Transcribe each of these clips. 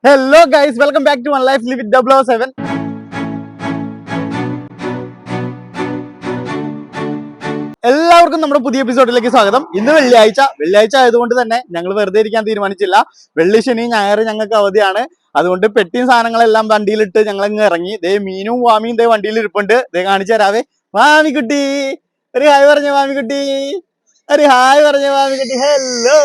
Hello guys, welcome back to one life live with 007. എല്ലാവർക്കും നമ്മുടെ പുതിയ എപ്പിസോഡിലേക്ക് സ്വാഗതം. ഇന്ന് വെള്ളിയാഴ്ച ആയതുകൊണ്ട് തന്നെ ഞങ്ങൾ വെറുതെ ഇരിക്കാൻ തീരുമാനിച്ചില്ല. വെള്ളി, ശനി, ഞായർ ഞങ്ങൾക്ക് അവധിയാണ്. അതുകൊണ്ട് പെട്ടിയും സാധനങ്ങളെല്ലാം വണ്ടിയിലിട്ട് ഞങ്ങൾ അങ്ങ് ഇറങ്ങി. ദേ മീനും വാമിയും ദേ വണ്ടിയിൽ ഇരിപ്പുണ്ട്. ദേ കാണിച്ചു തരാവേ. വാമിക്കുട്ടി, ഒരു ഹായ് പറഞ്ഞ വാമിക്കുട്ടി, ഒരു ഹായ് പറഞ്ഞ വാമിക്കുട്ടി. ഹലോ.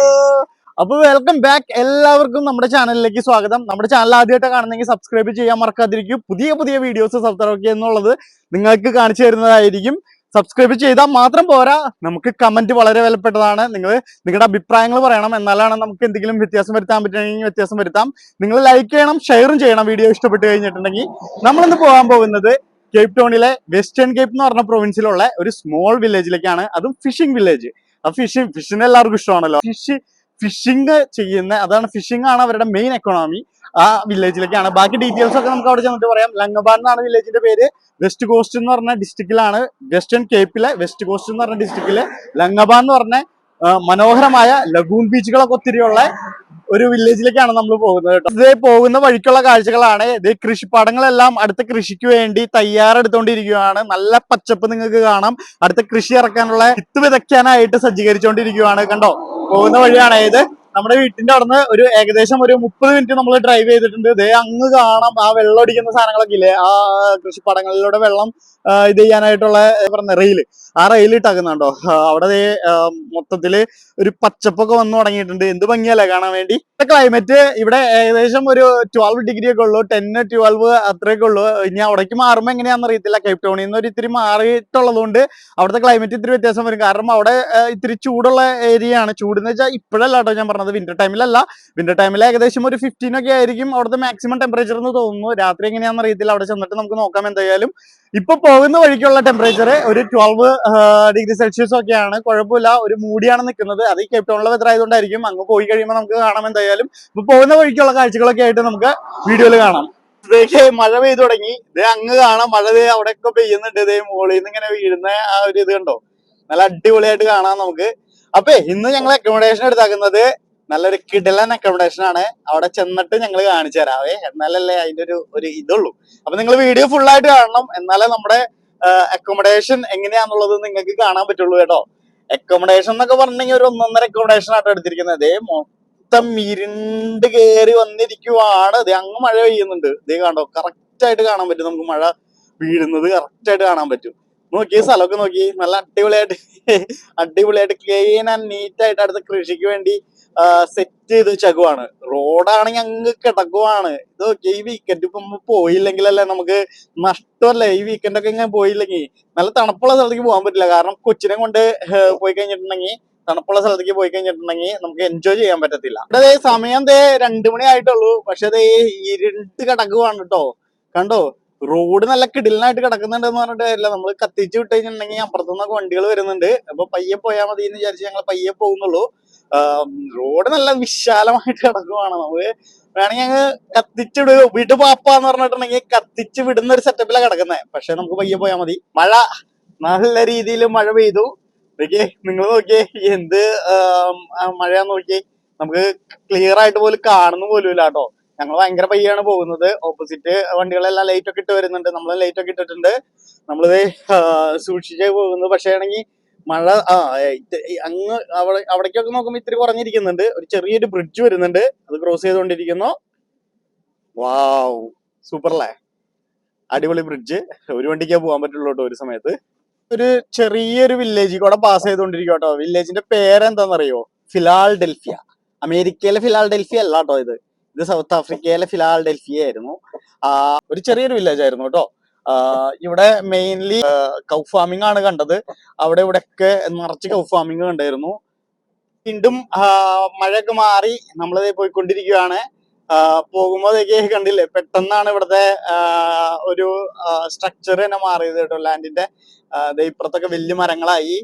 അപ്പൊ വെൽക്കം ബാക്ക്. എല്ലാവർക്കും നമ്മുടെ ചാനലിലേക്ക് സ്വാഗതം. നമ്മുടെ ചാനൽ ആദ്യമായിട്ട് കാണുന്നെങ്കിൽ സബ്സ്ക്രൈബ് ചെയ്യാൻ മറക്കാതിരിക്കും. പുതിയ പുതിയ വീഡിയോസ് സബ്സ്ക്രൈബ് എന്നുള്ളത് നിങ്ങൾക്ക് കാണിച്ചു തരുന്നതായിരിക്കും. സബ്സ്ക്രൈബ് ചെയ്താൽ മാത്രം പോരാ, നമുക്ക് കമന്റ് വളരെ വിലപ്പെട്ടതാണ്. നിങ്ങളുടെ അഭിപ്രായങ്ങൾ പറയണം, എന്നാലാണ് നമുക്ക് എന്തെങ്കിലും വ്യത്യാസം വരുത്താൻ പറ്റുമെങ്കിൽ വ്യത്യാസം വരുത്താം. നിങ്ങൾ ലൈക്ക് ചെയ്യണം, ഷെയറും ചെയ്യണം വീഡിയോ ഇഷ്ടപ്പെട്ട് കഴിഞ്ഞിട്ടുണ്ടെങ്കിൽ. നമ്മളിന്ന് പോകാൻ പോകുന്നത് കേപ്പ് ടൗണിലെ വെസ്റ്റേൺ കേപ്പ് എന്ന് പറഞ്ഞ പ്രൊവിൻസിലുള്ള ഒരു സ്മോൾ വില്ലേജിലേക്കാണ്. അതും ഫിഷിംഗ് വില്ലേജ്. ആ ഫിഷിന് എല്ലാവർക്കും ഇഷ്ടമാണല്ലോ. ഫിഷിംഗ് ചെയ്യുന്ന, അതാണ് ഫിഷിംഗ് ആണ് അവരുടെ മെയിൻ എക്കോണമി. ആ വില്ലേജിലേക്കാണ്. ബാക്കി ഡീറ്റെയിൽസ് ഒക്കെ നമുക്ക് അവിടെ ചെന്നിട്ട് പറയാം. ലങ്ങബാൻ എന്നാണ് വില്ലേജിന്റെ പേര്. വെസ്റ്റ് കോസ്റ്റ് എന്ന് പറഞ്ഞ ഡിസ്ട്രിക്റ്റിലാണ്, വെസ്റ്റേൺ കേപ്പിലെ വെസ്റ്റ് കോസ്റ്റ് എന്ന് പറഞ്ഞ ഡിസ്ട്രിക്റ്റില് ലങ്ങബാൻ എന്ന് പറഞ്ഞ മനോഹരമായ ലഗൂൺ ബീച്ചുകളൊക്കെ ഒത്തിരിയുള്ള ഒരു വില്ലേജിലേക്കാണ് നമ്മൾ പോകുന്നത് കേട്ടോ. ഇത് പോകുന്ന വഴിക്കുള്ള കാഴ്ചകളാണ്. ഇത് കൃഷിപ്പാടങ്ങളെല്ലാം അടുത്ത കൃഷിക്ക് വേണ്ടി തയ്യാറെടുത്തോണ്ടിരിക്കുകയാണ്. നല്ല പച്ചപ്പ് നിങ്ങൾക്ക് കാണാം. അടുത്ത കൃഷി ഇറക്കാനുള്ള വിത്ത് വിതയ്ക്കാനായിട്ട് സജ്ജീകരിച്ചുകൊണ്ടിരിക്കുകയാണ്. കണ്ടോ, പോകുന്ന വഴിയാണ് ഇത്. നമ്മുടെ വീട്ടിന്റെ അവിടുന്ന് ഒരു ഏകദേശം ഒരു 30 മിനിറ്റ് നമ്മൾ ഡ്രൈവ് ചെയ്തിട്ടുണ്ട്. ഇതേ അങ്ങ് കാണാം ആ വെള്ളം അടിക്കുന്ന സാധനങ്ങളൊക്കെ ഇല്ലേ, ആ കൃഷിപ്പാടങ്ങളിലൂടെ വെള്ളം ഇത് ചെയ്യാനായിട്ടുള്ള പറഞ്ഞ റെയില്, ആ റെയിൽ ഇട്ടാക്കുന്നുണ്ടോ. അവിടെ മൊത്തത്തില് ഒരു പച്ചപ്പൊക്കെ വന്നു തുടങ്ങിയിട്ടുണ്ട്. എന്ത് ഭംഗിയല്ലേ കാണാൻ വേണ്ടി. ക്ലൈമറ്റ് ഇവിടെ ഏകദേശം ഒരു 12 ഡിഗ്രി ഒക്കെ ഉള്ളൂ, 10, 12 അത്രയൊക്കെ ഉള്ളൂ. ഇനി അവിടേക്ക് മാറുമ്പോൾ എങ്ങനെയാണെന്ന് അറിയത്തില്ല. കേപ്പ് ടൗണിൽ നിന്ന് ഒരു ഇത്തിരി മാറിയിട്ടുള്ളത് കൊണ്ട് അവിടുത്തെ ക്ലൈമറ്റ് ഇത്തിരി വ്യത്യാസം വരും. കാരണം അവിടെ ഇത്തിരി ചൂടുള്ള ഏരിയ ആണ്. ചൂടെന്ന് വെച്ചാൽ ഇപ്പോഴല്ല കേട്ടോ ഞാൻ പറഞ്ഞത്, വിന്റർ ടൈമിലല്ല. വിന്റർ ടൈമിൽ ഏകദേശം ഒരു 15 ഒക്കെ ആയിരിക്കും അവിടുത്തെ മാക്സിമം ടെമ്പറേച്ചർ എന്ന് തോന്നുന്നു. രാത്രി എങ്ങനെയാണെന്ന് അറിയത്തില്ല, അവിടെ ചെന്നിട്ട് നമുക്ക് നോക്കാം. എന്തായാലും ഇപ്പൊ പോകുന്ന വഴിക്കുള്ള ടെമ്പറേച്ചർ ഒരു 12 ഡിഗ്രി സെൽഷ്യസ് ഒക്കെയാണ്. കുഴപ്പമില്ല, ഒരു മൂടിയാണ് നിൽക്കുന്നത്. അത് ഈ കേപ്പ് ടൗണിലെ വെതർ ആയതുകൊണ്ടായിരിക്കും. അങ്ങ് പോയി കഴിയുമ്പോൾ നമുക്ക് കാണാം. എന്തായാലും ഇപ്പൊ പോകുന്ന വഴിക്കുള്ള കാഴ്ചകളൊക്കെ ആയിട്ട് നമുക്ക് വീഡിയോയിൽ കാണാം. ഇതേക്ക് മഴ പെയ്തു തുടങ്ങി. ഇതേ അങ്ങ് കാണാം, മഴ അവിടെയൊക്കെ പെയ്യുന്നുണ്ട്. ഇതേ മുകളിൽ നിന്ന് ഇങ്ങനെ വീഴുന്ന ആ ഒരു ഇത് കണ്ടോ, നല്ല അടിപൊളിയായിട്ട് കാണാം നമുക്ക്. അപ്പൊ ഇന്ന് ഞങ്ങൾ അക്കോമഡേഷൻ എടുത്താക്കുന്നത് നല്ലൊരു കിടിലൻ അക്കോമഡേഷൻ ആണ്. അവിടെ ചെന്നിട്ട് ഞങ്ങൾ കാണിച്ചു തരാവേ, എന്നാലല്ലേ അതിന്റെ ഒരു ഇതുള്ളൂ. അപ്പൊ നിങ്ങൾ വീഡിയോ ഫുൾ ആയിട്ട് കാണണം, എന്നാലേ നമ്മുടെ അക്കോമഡേഷൻ എങ്ങനെയാന്നുള്ളത് നിങ്ങൾക്ക് കാണാൻ പറ്റുള്ളൂ കേട്ടോ. അക്കോമഡേഷൻ എന്നൊക്കെ പറഞ്ഞിട്ടുണ്ടെങ്കിൽ ഒരു 1.5 അക്കോമഡേഷൻ ആട്ടോ എടുത്തിരിക്കുന്നത്. അതേ മൊത്തം ഇരുണ്ട് കയറി വന്നിരിക്കുവാണ്. അതേ അങ്ങ് മഴ പെയ്യുന്നുണ്ട്. ഇതേ കണ്ടോ, കറക്റ്റ് ആയിട്ട് കാണാൻ പറ്റും. നമുക്ക് മഴ വീഴുന്നത് കറക്റ്റ് ആയിട്ട് കാണാൻ പറ്റും. നോക്കി സ്ഥലമൊക്കെ നോക്കി, നല്ല അടിപൊളിയായിട്ട് ക്ലീൻ ആൻഡ് നീറ്റ് ആയിട്ട് അടുത്ത കൃഷിക്ക് വേണ്ടി സെറ്റ് ചെയ്ത് വെച്ചേക്കുവാണ്. റോഡാണെങ്കിൽ അങ്ങ് കിടക്കുവാണ്. ഇത് നോക്കി, ഈ വീക്കെൻഡ് ഇപ്പൊ പോയില്ലെങ്കിലല്ലേ നമുക്ക് നഷ്ടമല്ലേ. ഈ വീക്കെൻഡ് ഒക്കെ ഇങ്ങനെ പോയില്ലെങ്കിൽ നല്ല തണുപ്പുള്ള സ്ഥലത്തേക്ക് പോകാൻ പറ്റില്ല. കാരണം കൊച്ചിനെ കൊണ്ട് പോയി കഴിഞ്ഞിട്ടുണ്ടെങ്കിൽ, തണുപ്പുള്ള സ്ഥലത്തേക്ക് പോയി കഴിഞ്ഞിട്ടുണ്ടെങ്കിൽ നമുക്ക് എൻജോയ് ചെയ്യാൻ പറ്റത്തില്ല. ഇവിടെ സമയം 2 മണി ആയിട്ടുള്ളൂ. പക്ഷെ അതേ ഇരുണ്ട് കിടക്കുവാണ് കേട്ടോ. കണ്ടോ, റോഡ് നല്ല കിടിലനായിട്ട് കിടക്കുന്നുണ്ടെന്ന് പറഞ്ഞിട്ട് കാര്യമില്ല. നമ്മൾ കത്തിച്ച് വിട്ട് കഴിഞ്ഞിട്ടുണ്ടെങ്കിൽ അപ്പുറത്തുനിന്നൊക്കെ വണ്ടികൾ വരുന്നുണ്ട്. അപ്പൊ പയ്യെ പോയാൽ മതി എന്ന് വിചാരിച്ച് ഞങ്ങൾ പയ്യെ പോകുന്നുള്ളൂ. റോഡ് നല്ല വിശാലമായിട്ട് കിടക്കുവാണ്. നമുക്ക് വേണമെങ്കിൽ അങ്ങ് കത്തിച്ച് വീട്ടു പാപ്പാന്ന് പറഞ്ഞിട്ടുണ്ടെങ്കിൽ കത്തിച്ച് വിടുന്ന ഒരു സെറ്റപ്പിലാണ് കിടക്കുന്നത്. പക്ഷെ നമുക്ക് പയ്യെ പോയാൽ മതി. മഴ നല്ല രീതിയിൽ മഴ പെയ്തു. നോക്കിയേ, നിങ്ങൾ നോക്കിയേ എന്ത് മഴയാന്ന് നോക്കിയേ. നമുക്ക് ക്ലിയർ ആയിട്ട് പോലും കാണുന്നു പോലും ഇല്ല കേട്ടോ. ഞങ്ങൾ ഭയങ്കര പയ്യാണ് പോകുന്നത്. ഓപ്പോസിറ്റ് വണ്ടികളെല്ലാം ലൈറ്റ് ഒക്കെ ഇട്ട് വരുന്നുണ്ട്. നമ്മൾ ലൈറ്റ് ഒക്കെ ഇട്ടിട്ടുണ്ട്. നമ്മളിത് സൂക്ഷിച്ചേ പോകുന്നു. പക്ഷേ ആണെങ്കിൽ മഴ അങ്ങ് അവിടേക്കൊക്കെ നോക്കുമ്പോൾ ഇത്തിരി കുറഞ്ഞിരിക്കുന്നുണ്ട്. ഒരു ചെറിയൊരു ബ്രിഡ്ജ് വരുന്നുണ്ട്, അത് ക്രോസ് ചെയ്തുകൊണ്ടിരിക്കുന്നു. വാവ്, സൂപ്പർ അല്ലേ, അടിപൊളി ബ്രിഡ്ജ്. ഒരു വണ്ടിക്കേ പോകാൻ പറ്റുള്ളൂ കേട്ടോ ഒരു സമയത്ത്. ഒരു ചെറിയൊരു വില്ലേജിൽ കൂടെ പാസ് ചെയ്തുകൊണ്ടിരിക്കും കേട്ടോ. വില്ലേജിന്റെ പേരെന്താണെന്നറിയോ? ഫിലാഡൽഫിയ. അമേരിക്കയിലെ ഫിലാഡൽഫിയ അല്ല കേട്ടോ ഇത് സൗത്ത് ആഫ്രിക്കയിലെ ഫിലാഡൽഫിയ ആയിരുന്നു. ഒരു ചെറിയൊരു വില്ലേജ് ആയിരുന്നു കേട്ടോ. ഇവിടെ മെയിൻലി കൗ ഫാമിംഗ് ആണ് കണ്ടത്. അവിടെ ഇവിടെയൊക്കെ നിറച്ച് കൗ ഫാമിംഗ് കണ്ടായിരുന്നു. വീണ്ടും മഴയൊക്കെ മാറി നമ്മളിത് പോയിക്കൊണ്ടിരിക്കുകയാണ്. പോകുമ്പോഴേക്ക് കണ്ടില്ലേ, പെട്ടെന്നാണ് ഇവിടുത്തെ ഒരു സ്ട്രക്ചർ തന്നെ മാറിയത് കേട്ടോ. ലാൻഡിന്റെ ഇപ്പുറത്തൊക്കെ വലിയ മരങ്ങളായി.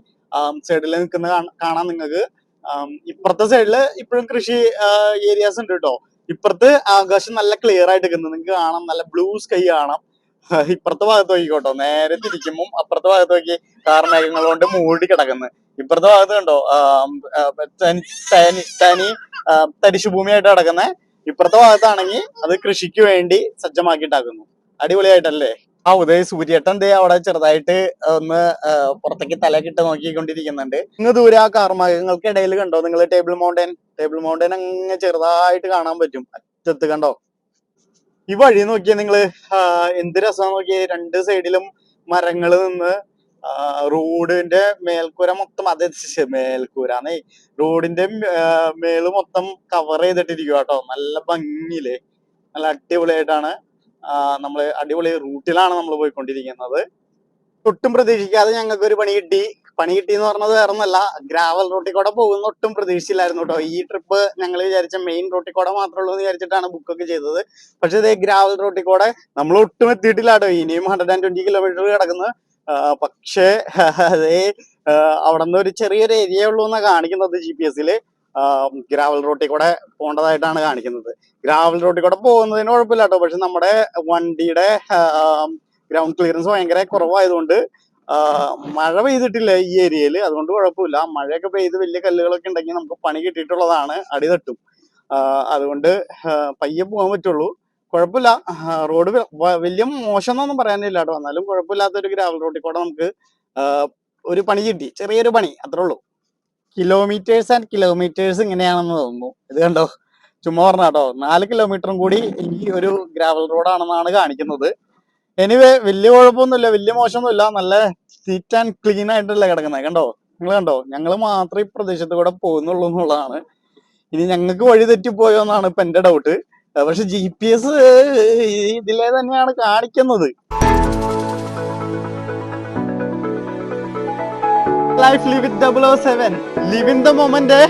സൈഡിൽ നിൽക്കുന്ന കാണാം നിങ്ങൾക്ക്. ഇപ്പുറത്തെ സൈഡില് ഇപ്പോഴും കൃഷി ഏരിയാസ് ഉണ്ട് കേട്ടോ. ഇപ്പുറത്ത് ആകാശം നല്ല ക്ലിയർ ആയിട്ട് നിൽക്കുന്നത് നിങ്ങൾക്ക് കാണാം. നല്ല ബ്ലൂ സ്കൈ കാണാം. ഇപ്പുറത്തെ ഭാഗത്ത് നോക്കിക്കോട്ടോ, നേരെ തിരിക്കുമ്പോൾ അപ്പുറത്തെ ഭാഗത്ത് നോക്കി കാർമേഘങ്ങൾ കൊണ്ട് മൂടി കിടക്കുന്നത്. ഇപ്പുറത്തെ ഭാഗത്ത് കണ്ടോ തരിശുഭൂമിയായിട്ട് കിടക്കുന്നത്. ഇപ്പുറത്തെ ഭാഗത്താണെങ്കിൽ അത് കൃഷിക്ക് വേണ്ടി സജ്ജമാക്കിയിട്ടാക്കുന്നു. അടിപൊളിയായിട്ടല്ലേ? ആ ഉദയ സൂര്യേട്ടൻ ദേ അവിടെ ചെറുതായിട്ട് ഒന്ന് പുറത്തേക്ക് തലക്കിട്ട് നോക്കിക്കൊണ്ടിരിക്കുന്നുണ്ട്. ഇങ്ങ് ദൂരെ ആ കാർമേഘങ്ങൾക്ക് ഇടയിൽ കണ്ടോ നിങ്ങൾ ടേബിൾ മൗണ്ടൻ അങ്ങ് ചെറുതായിട്ട് കാണാൻ പറ്റും അറ്റത്ത് കണ്ടോ. ഈ വഴി നോക്കിയാ നിങ്ങള് എന്ത് രസം നോക്കിയേ, രണ്ട് സൈഡിലും മരങ്ങള് നിന്ന് റോഡിന്റെ മേൽക്കൂര മൊത്തം അത് മേൽക്കൂരാന്നേ റോഡിന്റെ മേള് മൊത്തം കവർ ചെയ്തിട്ടിരിക്കുക കേട്ടോ. നല്ല ഭംഗിയില്ലേ, നല്ല അടിപൊളിയായിട്ടാണ്. നമ്മള് അടിപൊളി റൂട്ടിലാണ് നമ്മൾ പോയിക്കൊണ്ടിരിക്കുന്നത്. ഒട്ടും പ്രതീക്ഷിക്കാതെ ഞങ്ങൾക്ക് ഒരു പണി കിട്ടി എന്ന് പറഞ്ഞത് വേറെ ഒന്നല്ല, ഗ്രാവൽ റോട്ടിൽ കൂടെ പോകുന്ന ഒട്ടും പ്രതീക്ഷിച്ചില്ലായിരുന്നു കേട്ടോ. ഈ ട്രിപ്പ് ഞങ്ങൾ വിചാരിച്ച മെയിൻ റോട്ടിൽ കൂടെ മാത്രമേ ഉള്ളൂ എന്ന് വിചാരിച്ചിട്ടാണ് ബുക്കൊക്കെ ചെയ്തത്. പക്ഷെ ഇതേ ഗ്രാവൽ റോട്ടിൽ കൂടെ നമ്മൾ ഒട്ടും എത്തിയിട്ടില്ല കേട്ടോ. ഇനിയും 120 കിലോമീറ്റർ കിടക്കുന്നത്. പക്ഷേ അതേ അവിടെ നിന്ന് ഒരു ചെറിയൊരു ഏരിയ ഉള്ളൂ എന്നാണ് കാണിക്കുന്നത് GPS-ല്. ഗ്രാവൽ റോട്ടിൽ കൂടെ പോകേണ്ടതായിട്ടാണ് കാണിക്കുന്നത്. ഗ്രാവൽ റോട്ടിൽ കൂടെ പോകുന്നതിന് കുഴപ്പമില്ല കേട്ടോ. പക്ഷെ നമ്മുടെ വണ്ടിയുടെ ഗ്രൗണ്ട് ക്ലിയറൻസ് ഭയങ്കര കുറവായതുകൊണ്ട് മഴ പെയ്തിട്ടില്ല ഈ ഏരിയയിൽ, അതുകൊണ്ട് കുഴപ്പമില്ല. മഴയൊക്കെ പെയ്ത് വലിയ കല്ലുകളൊക്കെ ഉണ്ടെങ്കിൽ നമുക്ക് പണി കിട്ടിയിട്ടുള്ളതാണ്, അടി തട്ടും. അതുകൊണ്ട് പയ്യെ പോകാൻ പറ്റുള്ളൂ. കുഴപ്പമില്ല. റോഡ് വലിയ മോശം എന്നൊന്നും പറയാനില്ല കേട്ടോ. എന്നാലും കുഴപ്പമില്ലാത്തൊരു ഗ്രാവൽ റോഡിൽ കൂടെ നമുക്ക് ഒരു പണി കിട്ടി, ചെറിയൊരു പണി, അത്രേ ഉള്ളൂ. കിലോമീറ്റേഴ്സ് ആൻഡ് കിലോമീറ്റേഴ്സ് ഇങ്ങനെയാണെന്ന് തോന്നുന്നു. ഇത് കണ്ടോ, ചുമ്മാ പറഞ്ഞ കേട്ടോ. 4 കിലോമീറ്ററും കൂടി ഈ ഒരു ഗ്രാവൽ റോഡാണെന്നാണ് കാണിക്കുന്നത്. എനിവേ വലിയ കുഴപ്പമൊന്നുമില്ല, വലിയ മോശമൊന്നുമില്ല. നല്ല നീറ്റ് ആൻഡ് ക്ലീൻ ആയിട്ടല്ലേ കിടക്കുന്നത്. കണ്ടോ, നിങ്ങൾ കണ്ടോ, ഞങ്ങൾ മാത്രമേ ഈ പ്രദേശത്ത് കൂടെ പോകുന്നുള്ളൂ എന്നുള്ളതാണ്. ഇനി ഞങ്ങൾക്ക് വഴി തെറ്റിപ്പോയോ എന്നാണ് ഇപ്പൊ എന്റെ ഡൗട്ട്. പക്ഷെ GPS ഇതിലെ തന്നെയാണ് കാണിക്കുന്നത്. Life live with 007, live in the moment.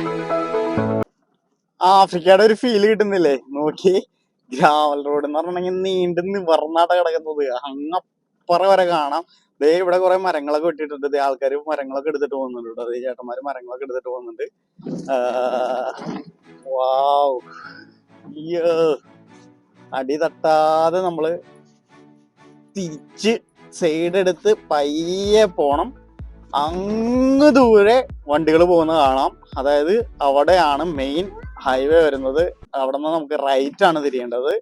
ആഫ്രിക്കയുടെ ഒരു ഫീല് കിട്ടുന്നില്ലേ? നോക്കി, ഗ്രാവൽ റോഡ് എന്ന് പറഞ്ഞിട്ടുണ്ടെങ്കിൽ നീണ്ടു നിവർന്നാട്ട കിടക്കുന്നത്. അങ്ങപ്പറ വരെ കാണാം. ദേ ഇവിടെ കുറെ മരങ്ങളൊക്കെ വെട്ടിയിട്ടുണ്ട്. ദേ ആൾക്കാർ മരങ്ങളൊക്കെ എടുത്തിട്ട് പോകുന്നുണ്ട്. അതേ ചേട്ടന്മാര് മരങ്ങളൊക്കെ എടുത്തിട്ട് പോകുന്നുണ്ട്. വാവ്, അടി തട്ടാതെ നമ്മള് തിരിച്ച് സൈഡ് എടുത്ത് പയ്യെ പോണം. അങ്ങ് ദൂരെ വണ്ടികൾ പോകുന്നത് കാണാം. അതായത് അവിടെയാണ് മെയിൻ ഹൈവേ വരുന്നത്. അവിടെ നിന്ന് നമുക്ക് റൈറ്റ് ആണ് തിരിയേണ്ടത്.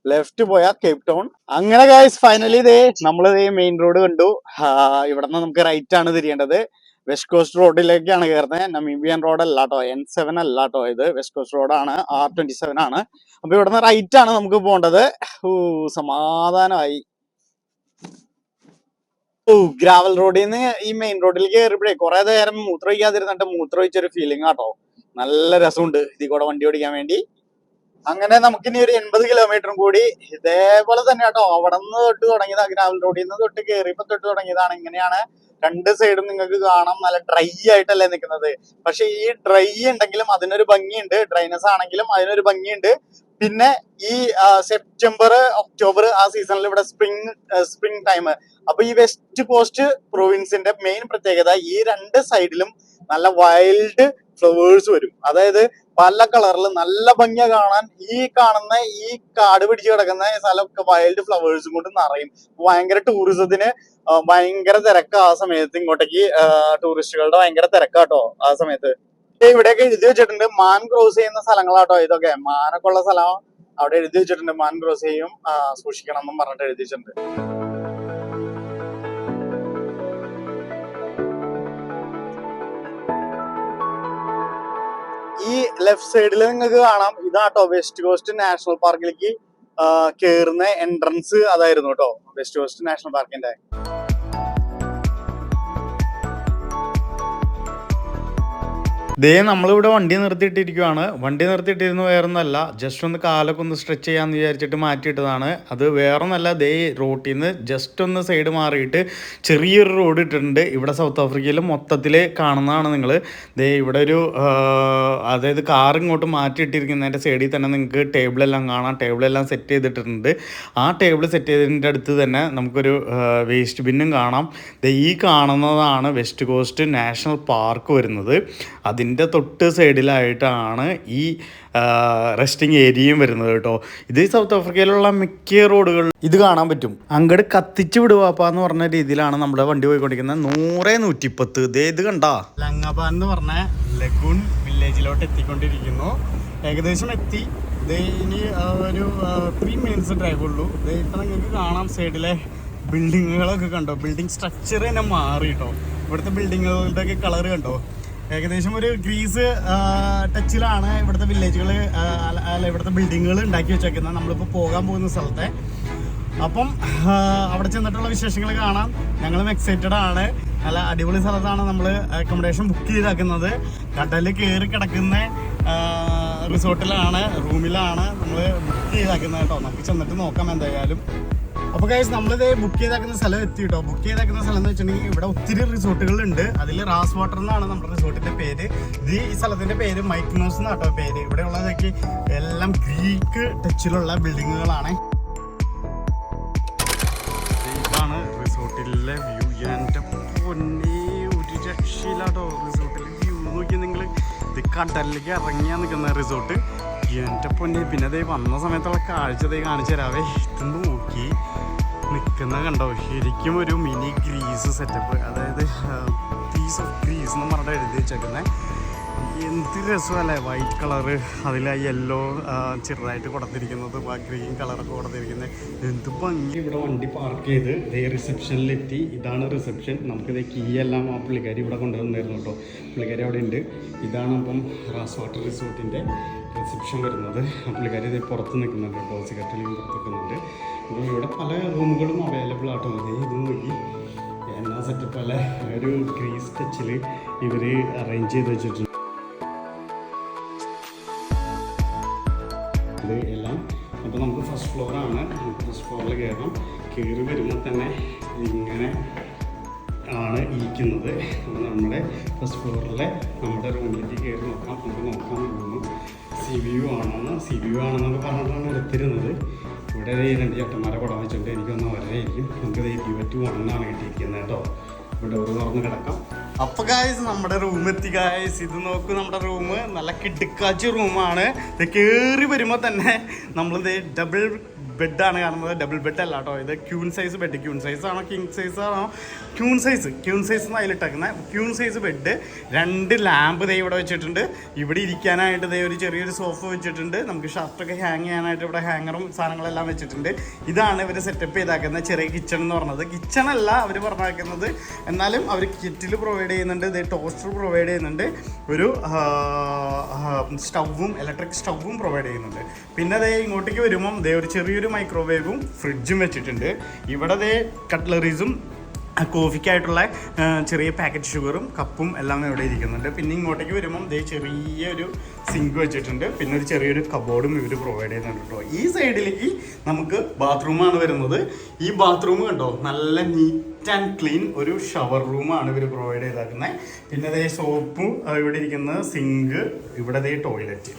ലെഫ്റ്റ് പോയാൽ കേപ്പ് ടൗൺ. അങ്ങനെ ഗൈസ് ഫൈനലി നമ്മള് മെയിൻ റോഡ് കണ്ടു. ഇവിടെ നിന്ന് നമുക്ക് റൈറ്റ് ആണ് തിരിയേണ്ടത്. വെസ്റ്റ് കോസ്റ്റ് റോഡിലേക്കാണ് കയറുന്നത്. നമീബിയൻ റോഡ് അല്ല കേട്ടോ, N7 അല്ല കേട്ടോ. ഇത് വെസ്റ്റ് കോസ്റ്റ് റോഡാണ്, R27 ആണ്. അപ്പൊ ഇവിടെ നിന്ന് റൈറ്റ് ആണ് നമുക്ക് പോകേണ്ടത്. സമാധാനമായി. ഗ്രാവൽ റോഡിൽ നിന്ന് ഈ മെയിൻ റോഡിലേക്ക് കയറിയപ്പോഴേ കുറെ നേരം മൂത്രമൊഴിക്കാതിരുന്നിട്ട് മൂത്രമൊഴിച്ചൊരു ഫീലിംഗ് ആട്ടോ. നല്ല രസമുണ്ട് ഇതിൽ കൂടെ വണ്ടി ഓടിക്കാൻ വേണ്ടി. അങ്ങനെ നമുക്കിനി ഒരു 80 കിലോമീറ്ററും കൂടി ഇതേപോലെ തന്നെ കേട്ടോ. അവിടെ നിന്ന് തൊട്ട് തുടങ്ങിയതാണ്, ഗ്രാവൽ റോഡിൽ നിന്ന് തൊട്ട് കയറിയപ്പോ തൊട്ട് തുടങ്ങിയതാണ്. ഇങ്ങനെയാണ്. രണ്ട് സൈഡും നിങ്ങൾക്ക് കാണാം, നല്ല ഡ്രൈ ആയിട്ടല്ലേ നിൽക്കുന്നത്. പക്ഷെ ഈ ഡ്രൈ ഉണ്ടെങ്കിലും അതിനൊരു ഭംഗിയുണ്ട്. ഡ്രൈനസ് ആണെങ്കിലും അതിനൊരു ഭംഗിയുണ്ട്. പിന്നെ ഈ സെപ്റ്റംബർ ഒക്ടോബർ ആ സീസണിൽ ഇവിടെ സ്പ്രിംഗ് ടൈം. അപ്പൊ ഈ വെസ്റ്റ് കോസ്റ്റ് പ്രൊവിൻസിന്റെ മെയിൻ പ്രത്യേകത ഈ രണ്ട് സൈഡിലും നല്ല വൈൽഡ് ഫ്ലവേഴ്സ് വരും. അതായത് പല കളറിൽ നല്ല ഭംഗിയ കാണാൻ. ഈ കാണുന്ന ഈ കാട് പിടിച്ച് കിടക്കുന്ന സ്ഥലമൊക്കെ വൈൽഡ് ഫ്ലവേഴ്സും കൊണ്ട് നിറയും. ഭയങ്കര ടൂറിസത്തിന് ഭയങ്കര തിരക്കാ ആ സമയത്ത്. ഇങ്ങോട്ടേക്ക് ടൂറിസ്റ്റുകളുടെ ഭയങ്കര തിരക്കാട്ടോ ആ സമയത്ത്. ഇവിടെയൊക്കെ എഴുതി വെച്ചിട്ടുണ്ട് മാൻ ക്രോസ് ചെയ്യുന്ന സ്ഥലങ്ങളാട്ടോ ഇതൊക്കെ. മാനൊക്കെ ഉള്ള സ്ഥലം അവിടെ എഴുതി വെച്ചിട്ടുണ്ട്. മാൻ ക്രോസ് ചെയ്യും, സൂക്ഷിക്കണം എന്നും പറഞ്ഞിട്ട് എഴുതി വെച്ചിട്ടുണ്ട്. ഈ ലെഫ്റ്റ് സൈഡിൽ നിങ്ങൾക്ക് കാണാം, ഇതാട്ടോ വെസ്റ്റ് കോസ്റ്റ് നാഷണൽ പാർക്കിലേക്ക് കേറുന്ന എൻട്രൻസ്. അതായിരുന്നു കേട്ടോ വെസ്റ്റ് കോസ്റ്റ് നാഷണൽ പാർക്കിന്റെ. നമ്മളിവിടെ വണ്ടി നിർത്തിയിട്ടിരിക്കുവാണ്. വണ്ടി നിർത്തിയിട്ടിരുന്നു വേറൊന്നല്ല, ജസ്റ്റ് ഒന്ന് കാലൊക്കെ ഒന്ന് സ്ട്രെച്ച് ചെയ്യാന്ന് വിചാരിച്ചിട്ട് മാറ്റിയിട്ടതാണ്. അത് വേറൊന്നല്ല, റോട്ടിൽ നിന്ന് ജസ്റ്റ് ഒന്ന് സൈഡ് മാറിയിട്ട് ചെറിയൊരു റോഡ് ഇട്ടിട്ടുണ്ട്. ഇവിടെ സൗത്ത് ആഫ്രിക്കയിൽ മൊത്തത്തിൽ കാണുന്നതാണ് നിങ്ങൾ. ഇവിടെ ഒരു അതായത് കാർ ഇങ്ങോട്ട് മാറ്റിയിട്ടിരിക്കുന്നതിൻ്റെ സൈഡിൽ തന്നെ നിങ്ങൾക്ക് ടേബിളെല്ലാം കാണാം. ടേബിളെല്ലാം സെറ്റ് ചെയ്തിട്ടുണ്ട്. ആ ടേബിൾ സെറ്റ് ചെയ്തതിൻ്റെ അടുത്ത് തന്നെ നമുക്കൊരു വേസ്റ്റ് ബിന്നും കാണാം. ഈ കാണുന്നതാണ് വെസ്റ്റ് കോസ്റ്റ് നാഷണൽ പാർക്ക് വരുന്നത്. അതിൻ്റെ തൊട്ട് സൈഡിലായിട്ടാണ് ഈ റെസ്റ്റിംഗ് ഏരിയയും വരുന്നത് കേട്ടോ. ഇത് സൗത്ത് ആഫ്രിക്കയിലുള്ള മിക്ക റോഡുകളിൽ ഇത് കാണാൻ പറ്റും. അങ്ങോട്ട് കത്തിച്ച് വിടുവാപ്പാന്ന് പറഞ്ഞ രീതിയിലാണ് നമ്മുടെ വണ്ടി പോയിക്കൊണ്ടിരിക്കുന്നത്. 100-110. ഇത് കണ്ടാ ലങ്ങബാൻ എന്ന് പറഞ്ഞ ലഗൂൺ വില്ലേജിലോട്ട് എത്തിക്കൊണ്ടിരിക്കുന്നു. ഏകദേശം എത്തി. ഇനി ഒരു 3 minutes ഡ്രൈവ് ഉള്ളൂ. ഇപ്പം നിങ്ങൾക്ക് കാണാം സൈഡിലെ ബിൽഡിങ്ങുകളൊക്കെ കണ്ടോ, ബിൽഡിംഗ് സ്ട്രക്ചർ തന്നെ മാറി കേട്ടോ. ഇവിടുത്തെ ബിൽഡിങ്ങുകളുടെ ഒക്കെ കളർ കണ്ടോ, ഏകദേശം ഒരു ഗ്രീസ് ടച്ചിലാണ് ഇവിടുത്തെ വില്ലേജുകൾ അല്ല ഇവിടുത്തെ ബിൽഡിങ്ങുകൾ ഉണ്ടാക്കി വെച്ചേക്കുന്നത് നമ്മളിപ്പോൾ പോകാൻ പോകുന്ന സ്ഥലത്തെ. അപ്പം അവിടെ ചെന്നിട്ടുള്ള വിശേഷങ്ങൾ കാണാം. ഞങ്ങളും എക്സൈറ്റഡ് ആണ്. നല്ല അടിപൊളി സ്ഥലത്താണ് നമ്മൾ അക്കോമഡേഷൻ ബുക്ക് ചെയ്താക്കുന്നത്. കടലിൽ കയറി കിടക്കുന്ന റിസോർട്ടിലാണ്, റൂമിലാണ് നമ്മൾ ബുക്ക് ചെയ്താക്കുന്നത് കേട്ടോ. നമുക്ക് ചെന്നിട്ട് നോക്കാം എന്തായാലും. അപ്പോൾ ഗൈസ് നമ്മളിത് ബുക്ക് ചെയ്താക്കുന്ന സ്ഥലം എത്തി കേട്ടോ. ബുക്ക് ചെയ്താക്കുന്ന സ്ഥലം എന്ന് വെച്ചിട്ടുണ്ടെങ്കിൽ ഇവിടെ ഒത്തിരി റിസോർട്ടുകളുണ്ട്. അതിൽ റാസ് വാട്ടർ എന്നാണ് നമ്മുടെ റിസോർട്ടിന്റെ പേര്. ഈ സ്ഥലത്തിന്റെ പേര് മൈക്നോസ് എന്നാട്ടോ പേര്. ഇവിടെ ഉള്ളതൊക്കെ എല്ലാം ഗ്രീക്ക് ടച്ചിലുള്ള ബിൽഡിങ്ങുകളാണ്. ഇതാണ് റിസോർട്ടിലെ വ്യൂ. എൻ്റെ പൊന്നേ, ഒരു രക്ഷയില്ലാട്ടോ റിസോർട്ടിലെ വ്യൂ നോക്കി നിങ്ങൾ. ഇത് കടലിലേക്ക് ഇറങ്ങിയാൽ നിൽക്കുന്ന റിസോർട്ട്. എൻ്റെ പൊന്നെ, പിന്നെ അതേ വന്ന സമയത്തുള്ള കാഴ്ച കാണിച്ചു തരാവേ. ഇത് നോക്കി നിൽക്കുന്നത് കണ്ടോ, ശരിക്കും ഒരു മിനി ഗ്രീസ് സെറ്റപ്പ്. അതായത് പീസ് ഓഫ് ഗ്രീസ് എന്ന് പറഞ്ഞിട്ട് എഴുതി വെച്ചേക്കുന്നത്. എന്ത് രസമല്ലേ, വൈറ്റ് കളറ്, അതിൽ ആ യെല്ലോ ചെറുതായിട്ട് കൊടുത്തിരിക്കുന്നത്, ആ ഗ്രീൻ കളറൊക്കെ കൊടുത്തിരിക്കുന്നത്. എന്ത് ഭംഗി. ഇവിടെ വണ്ടി പാർക്ക് ചെയ്ത് ഇതേ റിസപ്ഷനിലെത്തി. ഇതാണ് റിസപ്ഷൻ. നമുക്കിത് കീ എല്ലാം ആ പുള്ളിക്കാരി ഇവിടെ കൊണ്ടുവന്നായിരുന്നു കേട്ടോ. പുള്ളിക്കാരി അവിടെ ഉണ്ട്. ഇതാണ് അപ്പം റാസ് വാട്ടർ റിസോർട്ടിൻ്റെ റിസപ്ഷൻ വരുന്നത്. പുള്ളിക്കാരി ഇത് പുറത്ത് നിൽക്കുന്നുണ്ട് കേട്ടോ, സിഗരറ്റിലും പുറത്ത് നിൽക്കുന്നുണ്ട്. ഇവിടെ പല റൂമുകളും അവൈലബിൾ ആട്ടോ. ഇത് നോക്കി എന്നാ സെറ്റപ്പ് അല്ലേ, ഒരു ഗ്രീസ് ടച്ചിൽ ഇവർ അറേഞ്ച് ചെയ്ത് വെച്ചിട്ടുണ്ട് എല്ലാം. അപ്പോൾ നമുക്ക് ഫസ്റ്റ് ഫ്ലോറാണ്. ഫസ്റ്റ് ഫ്ലോറിൽ കയറാം. കയറി വരുമ്പോൾ തന്നെ ഇങ്ങനെ ആണ് ഇരിക്കുന്നത്. അപ്പോൾ നമ്മുടെ ഫസ്റ്റ് ഫ്ലോറിലെ നമ്മുടെ റൂമിലേക്ക് കയറി നോക്കാം. നമുക്ക് നോക്കാൻ തോന്നുന്നു സി വി യു ആണെന്നൊക്കെ പറഞ്ഞിട്ടാണ് എടുത്തിരുന്നത്. ഇവിടെ 2 ചേട്ടന്മാരെ പടം വെച്ചിട്ടുണ്ട്. എനിക്കൊന്ന് വരായിരിക്കും. നമുക്കത് Duet 1 കിട്ടിയിരിക്കുന്നത് കേട്ടോ. ഇവിടെ ഒരു തുറന്ന് കിടക്കാം. അപ്പോൾ ഗായ്സ് നമ്മുടെ റൂമെത്തി ഗായ്സ്. ഇത് നോക്കൂ, നമ്മുടെ റൂം നല്ല കിടുക്കാച്ചി റൂമാണ്. ഇത് കയറി വരുമ്പോൾ തന്നെ നമ്മളിത് ഡബിൾ ബെഡാണ് കാണുന്നത്. ഡബിൾ ബെഡ് അല്ല കേട്ടോ, ഇത് queen size bed. Queen size ആണോ കിങ് സൈസ് ആണോ? ക്യൂൺ സൈസ് എന്ന് അതിലിട്ടേക്കുന്നത്. Queen size bed. 2 ലാമ്പ് ദേ ഇവിടെ വെച്ചിട്ടുണ്ട്. ഇവിടെ ഇരിക്കാനായിട്ട് ദേ ഒരു ചെറിയൊരു സോഫ വെച്ചിട്ടുണ്ട്. നമുക്ക് ഷർട്ടൊക്കെ ഹാങ് ചെയ്യാനായിട്ട് ഇവിടെ ഹാങ്ങറും സാധനങ്ങളെല്ലാം വെച്ചിട്ടുണ്ട്. ഇതാണ് ഇവർ സെറ്റപ്പ് ചെയ്താക്കുന്നത് ചെറിയ കിച്ചൺ എന്ന് പറഞ്ഞത്. കിച്ചൺ അല്ല അവർ പറഞ്ഞേക്കുന്നത്, എന്നാലും അവർ കിറ്റിൽ പ്രൊവൈഡ് ചെയ്യുന്നുണ്ട്. ദേ ടോസ്റ്റർ പ്രൊവൈഡ് ചെയ്യുന്നുണ്ട്. ഒരു സ്റ്റൗവും ഇലക്ട്രിക് സ്റ്റൗവും പ്രൊവൈഡ് ചെയ്യുന്നുണ്ട്. പിന്നെ ദേ ഇങ്ങോട്ടേക്ക് വരുമ്പം ദേ ഒരു ചെറിയൊരു മൈക്രോവേവും ഫ്രിഡ്ജും വെച്ചിട്ടുണ്ട്. ഇവിടെ ദേ കട്ട്ലറീസും കോഫിക്കായിട്ടുള്ള ചെറിയ പാക്കറ്റ് ഷുഗറും കപ്പും എല്ലാം ഇവിടെ ഇരിക്കുന്നുണ്ട്. പിന്നെ ഇങ്ങോട്ടേക്ക് വരുമ്പം ദേ ചെറിയൊരു സിങ്ക് വെച്ചിട്ടുണ്ട്. പിന്നെ ഒരു ചെറിയൊരു കബോർഡും ഇവർ പ്രൊവൈഡ് ചെയ്യുന്നുണ്ട് കേട്ടോ. ഈ സൈഡിലേക്ക് നമുക്ക് ബാത്റൂമാണ് വരുന്നത്. ഈ ബാത്റൂം കണ്ടോ, നല്ല നീറ്റ് ആൻഡ് ക്ലീൻ ഒരു ഷവർ റൂമാണ് ഇവർ പ്രൊവൈഡ് ചെയ്തേക്കുന്നത്. പിന്നെ ദേ സോപ്പും ഇവിടെ ഇരിക്കുന്ന സിങ്ക്, ഇവിടെ ദേ ടോയ്ലറ്റ്.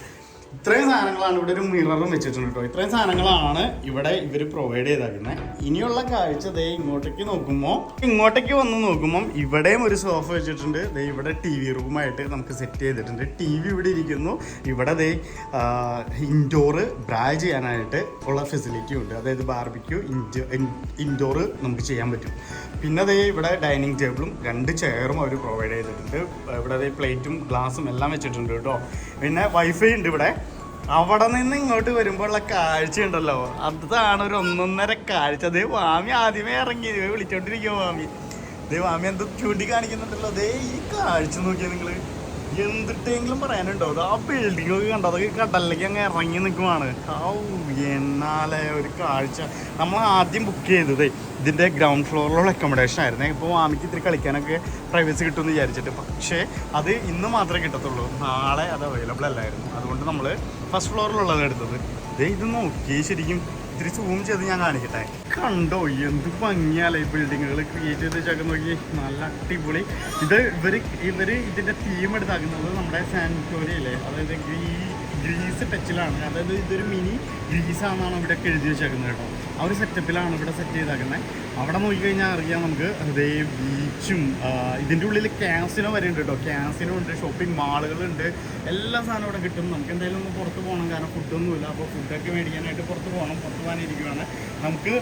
ഇത്രയും സാധനങ്ങളാണ്. ഇവിടെ ഒരു മിററും വെച്ചിട്ടുണ്ട് കേട്ടോ. ഇത്രയും സാധനങ്ങളാണ് ഇവിടെ ഇവർ പ്രൊവൈഡ് ചെയ്തേക്കുന്നത്. ഇനിയുള്ള കാഴ്ച ദേ ഇങ്ങോട്ടേക്ക് വന്ന് നോക്കുമ്പോൾ ഇവിടെയും ഒരു സോഫ വെച്ചിട്ടുണ്ട്. ദേ ഇവിടെ TV റൂമായിട്ട് നമുക്ക് സെറ്റ് ചെയ്തിട്ടുണ്ട്. TV ഇവിടെ ഇരിക്കുന്നു. ഇവിടെ ദേ ഇൻഡോറ് ബ്രാ ചെയ്യാനായിട്ട് ഉള്ള ഫെസിലിറ്റി ഉണ്ട്. അതായത് ബാർബിക്യൂ ഇൻഡോറ് നമുക്ക് ചെയ്യാൻ പറ്റും. പിന്നെ ദേ ഇവിടെ ഡൈനിങ് ടേബിളും 2 ചെയറും അവർ പ്രൊവൈഡ് ചെയ്തിട്ടുണ്ട്. ഇവിടെ ദേ പ്ലേറ്റും ഗ്ലാസും എല്ലാം വെച്ചിട്ടുണ്ട് കേട്ടോ. പിന്നെ വൈഫൈ ഉണ്ട് ഇവിടെ. അവിടെ നിന്ന് ഇങ്ങോട്ട് വരുമ്പോഴുള്ള കാഴ്ച ഉണ്ടല്ലോ, അതാണ് ഒരു 1.5 കാഴ്ച. അതേ വാമി ആദ്യമേ ഇറങ്ങി വിളിച്ചോണ്ടിരിക്കുമോ വാമി എന്തോ ചൂണ്ടിക്കാണിക്കുന്നുണ്ടല്ലോ. അതേ ഈ കാഴ്ച നോക്കിയാൽ നിങ്ങൾ എന്തിട്ടെങ്കിലും പറയാനുണ്ടോ? അത് ആ ബിൽഡിംഗ് ഒക്കെ കണ്ടോ, അതൊക്കെ കടലിലേക്ക് അങ്ങ് ഇറങ്ങി നിൽക്കുവാണ്. എന്നാലേ ഒരു കാഴ്ച. നമ്മൾ ആദ്യം ബുക്ക് ചെയ്തത് ഇതിൻ്റെ ഗ്രൗണ്ട് ഫ്ലോറിലുള്ള അക്കോമഡേഷൻ ആയിരുന്നേ. ഇപ്പോൾ വാമിക്ക് ഇത്തിരി കളിക്കാനൊക്കെ പ്രൈവസി കിട്ടുമെന്ന് വിചാരിച്ചിട്ട്. പക്ഷേ അത് ഇന്ന് മാത്രമേ കിട്ടത്തുള്ളൂ, നാളെ അത് അവൈലബിൾ അല്ലായിരുന്നു. അതുകൊണ്ട് നമ്മൾ ഫസ്റ്റ് ഫ്ലോറിലുള്ളത് എടുത്തത്. ഇത് നോക്കി ശരിക്കും ഇത്തിരി സൂം ചെയ്ത് ഞാൻ കാണിക്കട്ടെ. കണ്ടോ എന്ത് ഭംഗിയാലേ ബിൽഡിങ്ങുകൾ ക്രിയേറ്റ് ചെയ്ത് വെച്ചൊക്കെ നോക്കി, നല്ല അടിപൊളി. ഇവർ ഇതിൻ്റെ തീം എടുത്താക്കുന്നത് നമ്മുടെ സാനിറ്റോറിയല്ലേ, അതായത് ഗ്രീസ് ടച്ചിലാണ്. അതായത് ഇതൊരു മിനി ഗ്രീസാണെന്നാണ് ഇവിടെയൊക്കെ എഴുതി വെച്ചേക്കുന്നത് കേട്ടോ. ആ ഒരു സെറ്റപ്പിലാണ് ഇവിടെ സെറ്റ് ചെയ്തേക്കുന്നത്. അവിടെ നോക്കിക്കഴിഞ്ഞാൽ അറിയാം നമുക്ക്. അതേ ബീച്ചും ഇതിൻ്റെ ഉള്ളിൽ ക്യാസിനോ വരെ ഉണ്ട് കേട്ടോ. ക്യാസിനോ ഉണ്ട്, ഷോപ്പിംഗ് മാളുകളുണ്ട്, എല്ലാ സാധനവും ഇവിടെ കിട്ടും. നമുക്ക് എന്തായാലും ഒന്ന് പുറത്ത് പോകണം, കാരണം ഫുഡൊന്നുമില്ല. അപ്പോൾ ഫുഡൊക്കെ മേടിക്കാനായിട്ട് പുറത്ത് പോകാനിരിക്കുകയാണ്. നമുക്ക്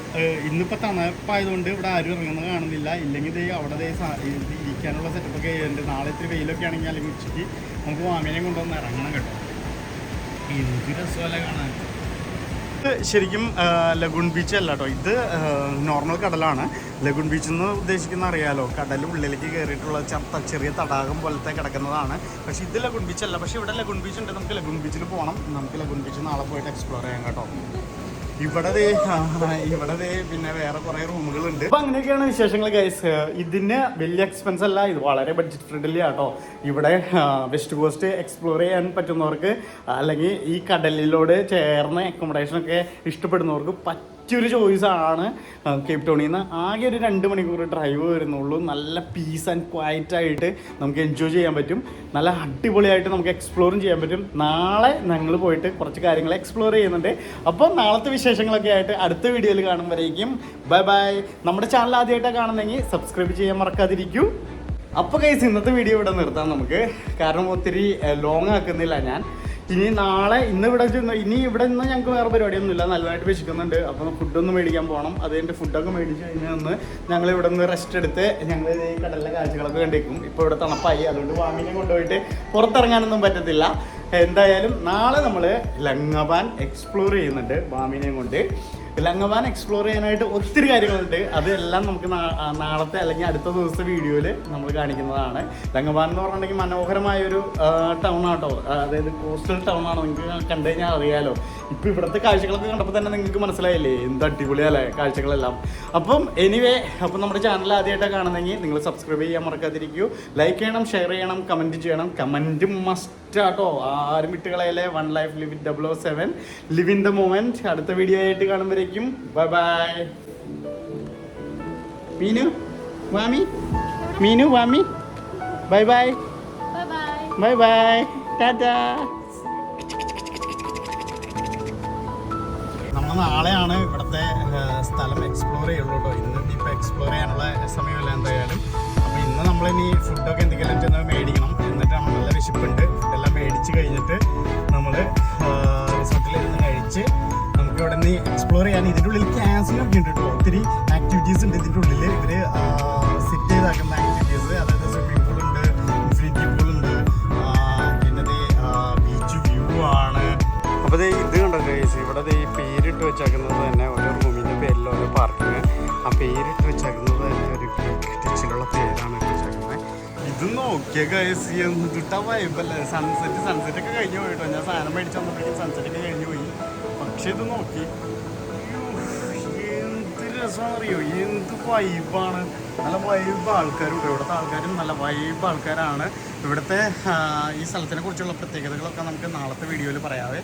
ഇന്നിപ്പോൾ തണുപ്പായതുകൊണ്ട് ഇവിടെ ആരും ഇറങ്ങുന്നത് കാണുന്നില്ല. ഇല്ലെങ്കിൽ അവിടെ ഇരിക്കാനുള്ള സെറ്റപ്പൊക്കെ ഉണ്ട്. നാളെ ഇത്തിരി വെയിലൊക്കെ ആണെങ്കിൽ അല്ലെങ്കിൽ ഉച്ചയ്ക്ക് നമുക്ക് വാമിനെയും കൊണ്ടുവന്ന് ഇറങ്ങണം കേട്ടോ. എന്ത് രസമല്ല കാണാൻ. ഇത് ശരിക്കും ലഗൂൺ ബീച്ച് അല്ല കേട്ടോ, ഇത് നോർമൽ കടലാണ്. ലഗൂൺ ബീച്ച് എന്ന് ഉദ്ദേശിക്കുന്ന അറിയാലോ, കടൽ ഉള്ളിലേക്ക് കയറിയിട്ടുള്ള ചെറിയ തടാകം പോലത്തെ കിടക്കുന്നതാണ്. പക്ഷേ ഇത് ലഗൂൺ ബീച്ച് അല്ല. പക്ഷേ ഇവിടെ ലഗൂൺ ബീച്ച് ഉണ്ട്. നമുക്ക് ലഗൂൺ ബീച്ചിൽ പോകണം. നമുക്ക് ലഗൂൺ ബീച്ച് നാളെ പോയിട്ട് എക്സ്പ്ലോർ ചെയ്യാം കേട്ടോ. ഇവിടെ പിന്നെ വേറെ കുറേ റൂമുകളുണ്ട്. അപ്പൊ അങ്ങനെയൊക്കെയാണ് വിശേഷങ്ങൾ ഗൈസ്. ഇതിന് വലിയ എക്സ്പെൻസ് അല്ല, ഇത് വളരെ ബഡ്ജറ്റ് ഫ്രണ്ട്ലി ആട്ടോ. ഇവിടെ വെസ്റ്റ് കോസ്റ്റ് എക്സ്പ്ലോർ ചെയ്യാൻ പറ്റുന്നവർക്ക്, അല്ലെങ്കിൽ ഈ കടലിലോട് ചേർന്ന അക്കോമഡേഷൻ ഒക്കെ ഇഷ്ടപ്പെടുന്നവർക്ക് പറ്റിയൊരു ചോയ്സാണ് കേപ്പ് ടൗണിൽ നിന്ന്. ആകെ ഒരു 2 മണിക്കൂർ ഡ്രൈവ് വരുന്നുള്ളൂ. നല്ല പീസ് ആൻഡ് ക്വയറ്റ് ആയിട്ട് നമുക്ക് എൻജോയ് ചെയ്യാൻ പറ്റും. നല്ല അടിപൊളിയായിട്ട് നമുക്ക് എക്സ്പ്ലോറും ചെയ്യാൻ പറ്റും. നാളെ ഞങ്ങൾ പോയിട്ട് കുറച്ച് കാര്യങ്ങൾ എക്സ്പ്ലോർ ചെയ്യുന്നുണ്ട്. അപ്പോൾ നാളത്തെ വിശേഷങ്ങളൊക്കെ ആയിട്ട് അടുത്ത വീഡിയോയിൽ കാണുമ്പോഴേക്കും ബൈ ബൈ. നമ്മുടെ ചാനൽ ആദ്യമായിട്ടാണ് കാണുന്നെങ്കിൽ സബ്സ്ക്രൈബ് ചെയ്യാൻ മറക്കാതിരിക്കൂ. അപ്പോൾ ഗൈസ് ഇന്നത്തെ വീഡിയോ ഇവിടെ നിർത്താം നമുക്ക്, കാരണം ഒത്തിരി ലോങ് ആക്കുന്നില്ല ഞാൻ. ഇന്ന് ഇവിടെ നിന്ന് ഞങ്ങൾക്ക് വേറെ പരിപാടിയൊന്നുമില്ല. നല്ലതായിട്ട് വിശക്കുന്നുണ്ട്. അപ്പോൾ ഫുഡൊന്നും മേടിക്കാൻ പോകണം. അതിൻ്റെ ഫുഡൊക്കെ മേടിച്ച് കഴിഞ്ഞ് ഞങ്ങൾ ഇവിടെ നിന്ന് റെസ്റ്റ് എടുത്ത് ഞങ്ങൾ ഈ കടലിലെ കാഴ്ചകളൊക്കെ കണ്ടേക്കും. ഇപ്പോൾ ഇവിടെ തണുപ്പായി, അതുകൊണ്ട് വാമിനെ കൊണ്ടുപോയിട്ട് പുറത്തിറങ്ങാനൊന്നും പറ്റത്തില്ല. എന്തായാലും നാളെ നമ്മൾ ലങ്ങബാൻ എക്സ്പ്ലോർ ചെയ്യുന്നുണ്ട് വാമിനെയും കൊണ്ട്. ലങ്ങബാൻ എക്സ്പ്ലോർ ചെയ്യാനായിട്ട് ഒത്തിരി കാര്യങ്ങളുണ്ട്. അതെല്ലാം നമുക്ക് നാളത്തെ അല്ലെങ്കിൽ അടുത്ത ദിവസത്തെ വീഡിയോയിൽ നമ്മൾ കാണിക്കുന്നതാണ്. ലങ്ങബാൻ എന്ന് പറഞ്ഞിട്ടുണ്ടെങ്കിൽ മനോഹരമായൊരു ടൗൺ ആട്ടോ, അതായത് കോസ്റ്റൽ ടൗൺ ആണ്. നിങ്ങൾക്ക് കണ്ടു കഴിഞ്ഞാൽ അറിയാലോ. ഇപ്പോൾ ഇവിടുത്തെ കാഴ്ചകളൊക്കെ കണ്ടപ്പോൾ തന്നെ നിങ്ങൾക്ക് മനസ്സിലായില്ലേ എന്ത് അടിപൊളിയല്ലേ കാഴ്ചകളെല്ലാം. അപ്പം അപ്പം നമ്മുടെ ചാനൽ ആദ്യമായിട്ടാണ് കാണുന്നെങ്കിൽ നിങ്ങൾ സബ്സ്ക്രൈബ് ചെയ്യാൻ മറക്കാതിരിക്കൂ. ലൈക്ക് ചെയ്യണം, ഷെയർ ചെയ്യണം, കമൻറ്റ് ചെയ്യണം. കമൻറ്റ് മസ്റ്റ് ആട്ടോ, ആരും വിട്ടുകളയല്ലേ. 1 life live with 007, live in the moment. അടുത്ത വീഡിയോ ആയിട്ട് കാണുമ്പോഴേക്കും ബൈ ബൈ. മീനു വാമി ബൈ ബൈ ബൈ ബൈ ടാറ്റാ. നമ്മൾ നാളെയാണ് ഇവിടുത്തെ സ്ഥലം എക്സ്പ്ലോർ ചെയ്യുള്ളൂ കേട്ടോ. ഇന്ന് ഇപ്പോൾ എക്സ്പ്ലോർ ചെയ്യാനുള്ള സമയമില്ല എന്തായാലും. അപ്പോൾ ഇന്ന് നമ്മളിനി ഫുഡൊക്കെ എന്തെങ്കിലും ചെന്ന് മേടിക്കണം. എന്നിട്ടാണ് നല്ല വിശപ്പുണ്ട്. ഫുഡെല്ലാം മേടിച്ച് കഴിഞ്ഞിട്ട് നമ്മൾ റിസോർട്ടിലിരുന്ന് കഴിച്ച് നമുക്ക് ഇവിടെ നിന്ന് എക്സ്പ്ലോർ ചെയ്യാൻ. ഇതിൻ്റെ ഉള്ളിൽ ക്യാസിനൊക്കെ ഉണ്ട് കേട്ടോ. ഒത്തിരി ആക്ടിവിറ്റീസ് ഉണ്ട് ഇതിൻ്റെ ഉള്ളിൽ. ഇവർ സെറ്റ് ചെയ്താക്കുന്ന ആക്ടിവിറ്റീസ്, അതായത് സ്വിമ്മിംഗ് പൂളുണ്ട്, ഇൻഫിനിറ്റി പൂളുണ്ട്, പിന്നെ ബീച്ച് വ്യൂ ആണ്. അപ്പോൾ ഇത് കണ്ടോ ഗൈസ്, ഇവിടെ ഈ പേരിട്ട് വെച്ചേക്കുന്നത് തന്നെ ഓരോ റൂമിൻ്റെ പേരിൽ ഓരോ പാർക്കിന് ആ പേരിട്ട് വെച്ചേക്കുന്നത് തന്നെ ഒരു ടച്ചിലുള്ള പേരാണ് ഇട്ട് വെച്ചേക്കുന്നത്. ഇത് നോക്കിയ ഗൈസ് എന്തിട്ട വൈബല്ലേ. സൺസെറ്റ് ഒക്കെ കഴിഞ്ഞു പോയിട്ടോ. ഞാൻ സാധനം മേടിച്ച് വന്നപ്പോഴേക്കും സൺസെറ്റ് ഒക്കെ കഴിഞ്ഞു പോയി. പക്ഷെ ഇത് നോക്കി എന്ത് രസമാണെന്നറിയോ, എന്ത് വൈബാണ്. നല്ല വൈബ് ആൾക്കാരുണ്ട് ഇവിടുത്തെ. ആൾക്കാരും നല്ല വൈബ് ആൾക്കാരാണ്. ഇവിടുത്തെ ഈ സ്ഥലത്തിനെ കുറിച്ചുള്ള പ്രത്യേകതകളൊക്കെ നമുക്ക് നാളത്തെ വീഡിയോയിൽ പറയാവേ.